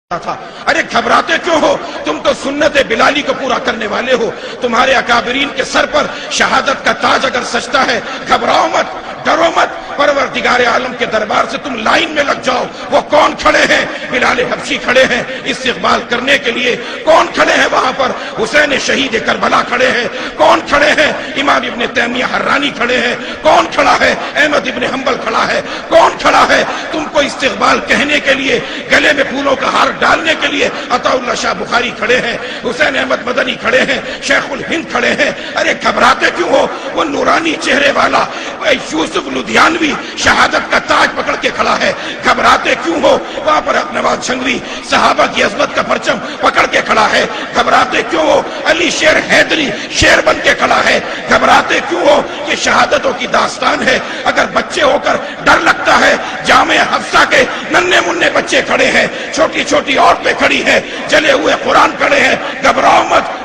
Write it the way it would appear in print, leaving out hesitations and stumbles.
تھا۔ ارے گھبراتے کیوں ہو؟ تم تو سنت بلالی کو پورا کرنے والے ہو۔ تمہارے اکابرین کے سر پر شہادت کا تاج اگر سجتا ہے، گھبراؤ مت، ڈرو مت، پروردگار عالم کے دربار سے تم لائن میں لگ جاؤ۔ وہ کون کھڑے ہیں؟ بلال حبشی کھڑے ہیں استقبال کرنے کے لیے۔ کون کھڑے ہیں وہاں پر؟ حسین شہید کربلا کھڑے ہیں۔ کون کھڑے ہیں؟ امام ابن تیمیہ حرانی کھڑے ہیں۔ کون کھڑا ہے؟ احمد ابن حنبل کھڑا ہے۔ کون کھڑا ہے تم کو استقبال کہنے کے لیے؟ گلے میں پھولوں کا ہار ڈالنے کے لیے عطا اللہ شاہ بخاری کھڑے ہیں، حسین احمد مدنی کھڑے ہیں، شیخ الہند کھڑے ہیں۔ ارے گھبراتے کیوں ہو؟ وہ نورانی چہرے والا یوسف لدھیانوی شہادت کا تاج پکڑ کے کھڑا ہے۔ گھبراتے کیوں ہو؟ وہاں پر حق نواز جھنگوی صحابہ کی عظمت کا پرچم پکڑ کے کھڑا ہے۔ گھبراتے کیوں ہو؟ علی شیر حیدری شیر بن کے کھڑا ہے۔ گھبراتے کیوں ہو؟ یہ شہادتوں کی داستان ہے۔ اگر بچے ہو کر ڈر لگتا ہے، جامعہ حفصہ کے ننھے منھے بچے کھڑے ہیں، چھوٹی چھوٹی عورتیں کھڑی ہیں، جلے ہوئے قرآن کھڑے ہیں۔ گھبراؤ مت،